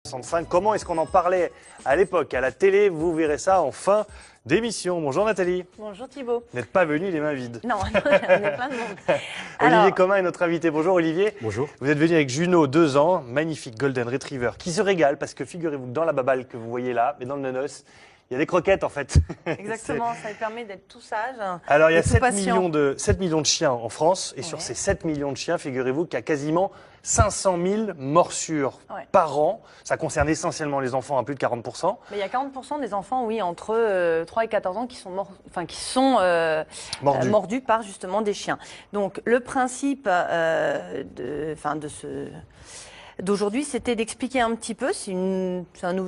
65. Comment est-ce qu'on en parlait à l'époque à la télé? Vous verrez ça en fin d'émission. Bonjour Nathalie. Bonjour Thibaut. Vous n'êtes pas venu les mains vides. Non, on est plein de monde. Olivier Comin est notre invité. Bonjour Olivier. Bonjour. Vous êtes venu avec Juno, 2 ans, magnifique Golden Retriever, qui se régale parce que figurez-vous que dans la baballe que vous voyez là, mais dans le nonos, il y a des croquettes en fait. Exactement, ça lui permet d'être tout sage. Alors il y a tout 7 patient. millions de chiens en France et sur ces 7 millions de chiens, figurez-vous qu'il y a quasiment 500 000 morsures par an. Ça concerne essentiellement les enfants à plus de 40%. Mais il y a 40% des enfants, oui, entre 3 et 14 ans qui sont, mordus par justement des chiens. Donc le principe d'aujourd'hui, c'était d'expliquer un petit peu,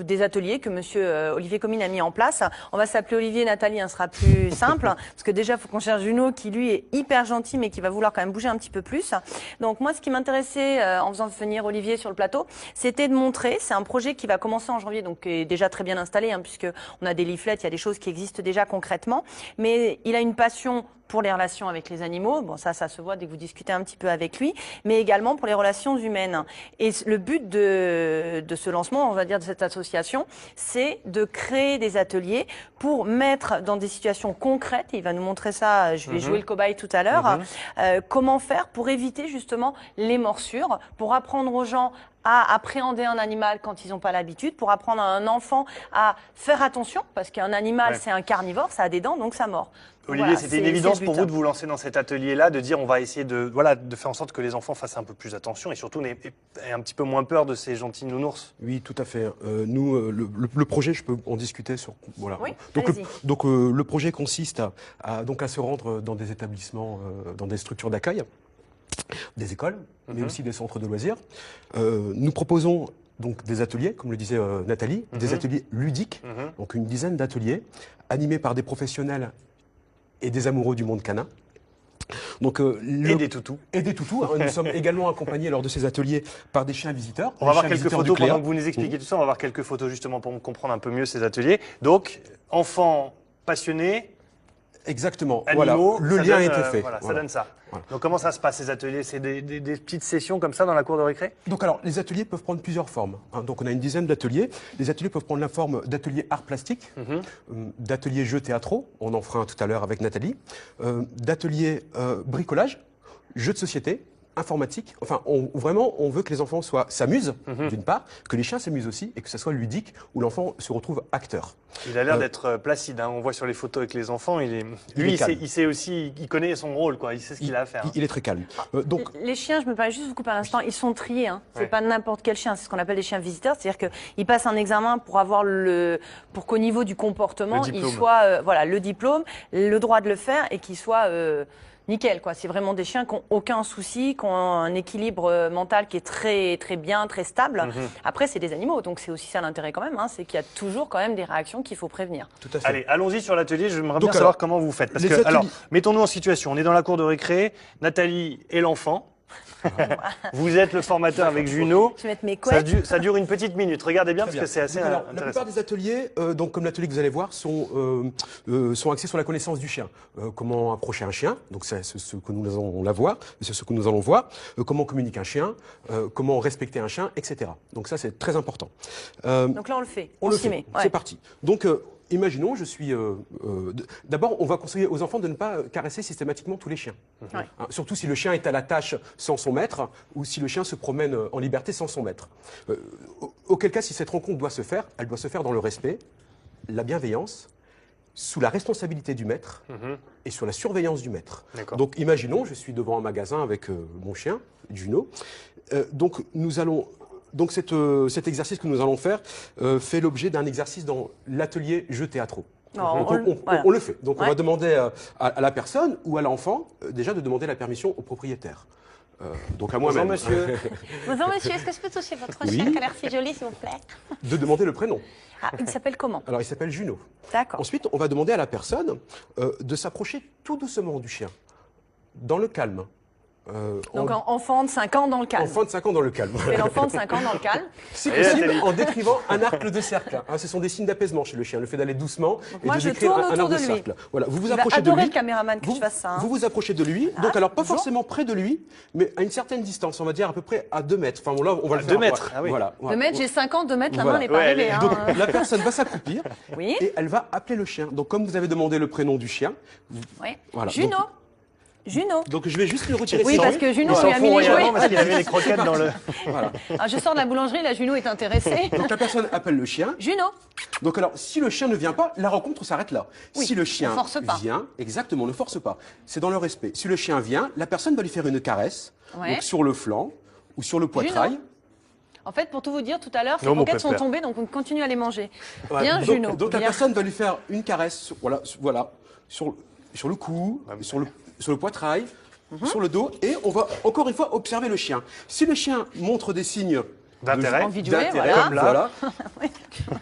des ateliers que monsieur Olivier Comin a mis en place. On va s'appeler Olivier et Nathalie, ce sera plus simple, parce que déjà, il faut qu'on cherche Juno, qui lui est hyper gentil, mais qui va vouloir quand même bouger un petit peu plus. Donc moi, ce qui m'intéressait en faisant venir Olivier sur le plateau, c'était de montrer, c'est un projet qui va commencer en janvier, donc qui est déjà très bien installé, puisque on a des leaflets, il y a des choses qui existent déjà concrètement, mais il a une passion pour les relations avec les animaux, bon ça se voit dès que vous discutez un petit peu avec lui, mais également pour les relations humaines. Et le but de ce lancement, on va dire de cette association, c'est de créer des ateliers pour mettre dans des situations concrètes, et il va nous montrer ça, je vais jouer le cobaye tout à l'heure, comment faire pour éviter justement les morsures, pour apprendre aux gens à appréhender un animal quand ils n'ont pas l'habitude, pour apprendre à un enfant à faire attention, parce qu'un animal c'est un carnivore, ça a des dents, donc ça mord. Olivier, Voilà, c'était une évidence pour vous de vous lancer dans cet atelier-là, de dire on va essayer de faire en sorte que les enfants fassent un peu plus attention et surtout aient un petit peu moins peur de ces gentils nounours. Oui, tout à fait. Nous, le projet, je peux en discuter sur. Voilà. Oui, donc le projet consiste à se rendre dans des établissements, dans des structures d'accueil, des écoles, mais aussi des centres de loisirs. Nous proposons donc des ateliers, comme le disait Nathalie, des ateliers ludiques, donc une dizaine d'ateliers animés par des professionnels et des amoureux du monde canin. Donc, et des toutous. Et des toutous. Nous sommes également accompagnés lors de ces ateliers par des chiens visiteurs. On va voir quelques photos pendant que vous nous expliquez tout ça. On va voir quelques photos justement pour comprendre un peu mieux ces ateliers. Donc, enfants passionnés. Exactement. Animaux, voilà. Le lien a été fait. Ça donne ça. Voilà. Donc comment ça se passe ces ateliers? C'est des petites sessions comme ça dans la cour de récré? Donc alors, les ateliers peuvent prendre plusieurs formes. Donc on a une dizaine d'ateliers. Les ateliers peuvent prendre la forme d'ateliers art plastique, d'ateliers jeux théâtraux, on en fera un tout à l'heure avec Nathalie, d'ateliers bricolage, jeux de société, informatique. Enfin, on veut que les enfants s'amusent, d'une part, que les chiens s'amusent aussi, et que ça soit ludique, où l'enfant se retrouve acteur. Il a l'air d'être placide, on voit sur les photos avec les enfants, il sait aussi, il connaît son rôle, quoi. Il sait ce qu'il a à faire. Il est très calme. Donc, les chiens, je me permets juste vous couper un instant, ils sont triés, c'est pas n'importe quel chien, c'est ce qu'on appelle des chiens visiteurs, c'est-à-dire qu'ils passent un examen pour qu'au niveau du comportement, il soit, le diplôme, le droit de le faire, et qu'il soit nickel, quoi. C'est vraiment des chiens qui n'ont aucun souci, qui ont un équilibre mental qui est très, très bien, très stable. Après, c'est des animaux, donc c'est aussi ça l'intérêt quand même, c'est qu'il y a toujours quand même des réactions qu'il faut prévenir. Tout à fait. Allez, allons-y sur l'atelier. J'aimerais bien savoir comment vous faites. Parce que, alors, mettons-nous en situation. On est dans la cour de récré, Nathalie est l'enfant. Vous êtes le formateur avec Juno. Je vais mettre mes couettes. Ça dure une petite minute. Regardez bien, parce que c'est assez intéressant. La plupart des ateliers, donc comme l'atelier que vous allez voir, sont axés sur la connaissance du chien. Comment approcher un chien, donc c'est ce que nous allons voir. Comment communiquer un chien, comment respecter un chien, etc. Donc ça, c'est très important. Donc là, on le fait. On le fait. C'est parti. Donc imaginons, d'abord, on va conseiller aux enfants de ne pas caresser systématiquement tous les chiens. Surtout si le chien est à la tâche sans son maître ou si le chien se promène en liberté sans son maître. Auquel cas, si cette rencontre doit se faire, elle doit se faire dans le respect, la bienveillance, sous la responsabilité du maître et sur la surveillance du maître. Donc imaginons, je suis devant un magasin avec mon chien, Juno. Donc cet exercice que nous allons faire fait l'objet d'un exercice dans l'atelier jeux théâtraux. On le fait. Donc on va demander à la personne ou à l'enfant déjà de demander la permission au propriétaire. Donc à moi-même. Bonjour monsieur. Bonjour monsieur, est-ce que je peux toucher votre chien qui a l'air si joli s'il vous plaît? De demander le prénom. Ah, il s'appelle comment? Alors il s'appelle Juno. D'accord. Ensuite, on va demander à la personne de s'approcher tout doucement du chien, dans le calme, Donc enfant de 5 ans dans le calme. Enfant de 5 ans dans le calme. Et l'enfant de 5 ans dans le calme. Si possible, en décrivant un arc de cercle. Ce sont des signes d'apaisement chez le chien, le fait d'aller doucement donc et moi, de je décrire tourne un autour arc de de lui. cercle. Voilà, vous vous Il va approchez de adorer lui. le caméraman que je fasse ça. Vous vous approchez de lui, donc alors pas bonjour. forcément près de lui, mais à une certaine distance, on va dire à peu près à 2 mètres. Enfin bon, là, on va le faire. 2 mètres, ah oui. Voilà. 2 mètres, j'ai 5 ans, 2 mètres, la main Voilà. n'est pas arrivée. Donc Hein. la personne va s'accroupir Oui. et elle va appeler le chien. Donc comme vous avez demandé le prénom du chien, Oui. voilà. Juno. Juno. Donc je vais juste le retirer. Oui, ça. parce que Juno, Ils on s'en lui a mis font les jouets. royalement parce qu'il avait les croquettes dans le... Voilà. Alors, je sors de la boulangerie, la Juno est intéressée. Donc la personne appelle le chien. Juno. Donc alors, si le chien ne vient pas, la rencontre s'arrête là. Oui, si le chien on force pas. vient, exactement, ne force pas. C'est dans le respect. Si le chien vient, la personne va lui faire une caresse, Ouais. donc sur le flanc ou sur le poitrail. En fait, pour tout vous dire, tout à l'heure, ces Non, mon croquettes sont pépère. tombées, donc on continue à les manger. Ouais. Bien, Donc- Juno. Donc la bien. personne va lui faire une caresse, voilà, sur le cou, sur le poitrail, Mhm. sur le dos, et on va encore une fois observer le chien. Si le chien montre des signes D'intérêt. Envie de jouer, d'intérêt, voilà. comme là,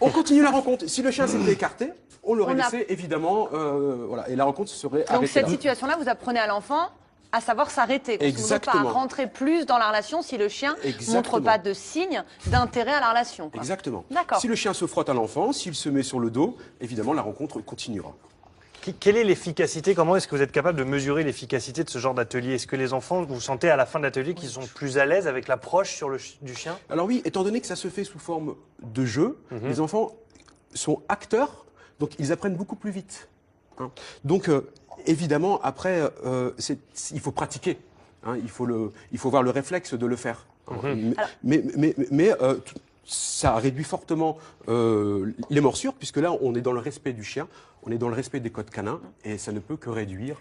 on continue la rencontre. Si le chien s'était écarté, on l'aurait On a- laissé évidemment, voilà, et la rencontre serait Donc, arrêtée cette là. situation-là, vous apprenez à l'enfant à savoir s'arrêter. grosso modo, Exactement. Pas à rentrer plus dans la relation si le chien Exactement. montre pas de signe d'intérêt à la relation. quoi. Exactement. D'accord. Si le chien se frotte à l'enfant, s'il se met sur le dos, évidemment, la rencontre continuera. Quelle est l'efficacité? Comment est-ce que vous êtes capable de mesurer l'efficacité de ce genre d'atelier? Est-ce que les enfants, vous sentez à la fin de l'atelier qu'ils sont plus à l'aise avec l'approche du chien? Alors oui, étant donné que ça se fait sous forme de jeu, les enfants sont acteurs, donc ils apprennent beaucoup plus vite. Hein. Donc évidemment, après, il faut pratiquer. Hein, il faut avoir le réflexe de le faire. Mais ça réduit fortement les morsures, puisque là, on est dans le respect du chien, on est dans le respect des codes canins, et ça ne peut que réduire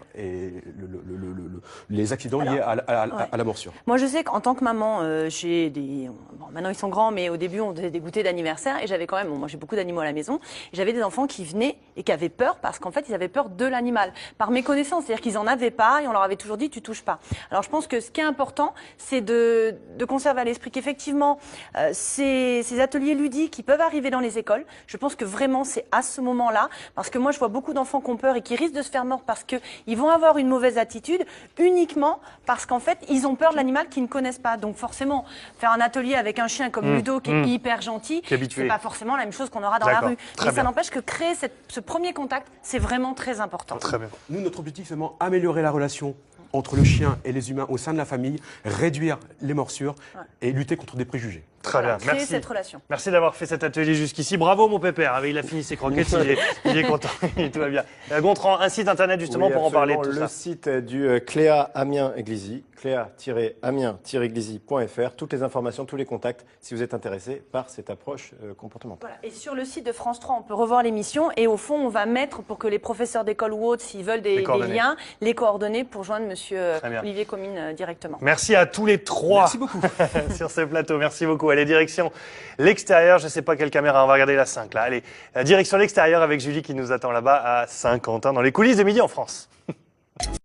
les accidents liés à la morsure. Moi, je sais qu'en tant que maman, j'ai des... Bon, maintenant, ils sont grands, mais au début, on faisait des goûters d'anniversaire. Et j'avais quand même... Bon, moi, j'ai beaucoup d'animaux à la maison. Et j'avais des enfants qui venaient et qui avaient peur parce qu'en fait, ils avaient peur de l'animal. Par méconnaissance. C'est-à-dire qu'ils en avaient pas et on leur avait toujours dit, tu touches pas. Alors, je pense que ce qui est important, c'est de conserver à l'esprit qu'effectivement, ces ateliers ludiques qui peuvent arriver dans les écoles, je pense que vraiment, c'est à ce moment-là. Parce que moi, je vois beaucoup d'enfants qui ont peur et qui risquent de se faire mordre parce qu'ils vont avoir une mauvaise attitude uniquement parce qu'en fait, ils ont peur de l'animal qu'ils ne connaissent pas. Donc forcément, faire un atelier avec un chien comme Ludo qui est hyper gentil, Qui est habitué. c'est pas forcément la même chose qu'on aura dans la D'accord. rue. Très Mais bien. ça n'empêche que créer ce premier contact, c'est vraiment très important. Très bien. Nous, notre objectif, c'est vraiment améliorer la relation entre le chien et les humains au sein de la famille, réduire les morsures et lutter contre des préjugés. Très Voilà, bien. créer Merci. cette relation. Merci d'avoir fait cet atelier jusqu'ici. Bravo, mon pépère. Ah oui, il a fini ses croquettes, il est content. Tout va bien. Gontran, un site internet justement Oui, pour en parler de tout absolument. ça. Le site du Cléa Amiens Église, cléa-amiens-église.fr. Toutes les informations, tous les contacts, si vous êtes intéressé par cette approche comportementale. Voilà. Et sur le site de France 3, on peut revoir l'émission et au fond, on va mettre pour que les professeurs d'école ou autres, s'ils veulent des coordonnées. liens, les coordonnées pour joindre monsieur Très bien. Olivier Comines directement. Merci à tous les trois. Merci beaucoup. Sur ce plateau. Merci beaucoup. Allez, direction l'extérieur. Je ne sais pas quelle caméra. On va regarder la 5 là. Allez, direction l'extérieur avec Julie qui nous attend là-bas à Saint-Quentin dans les coulisses de Midi en France.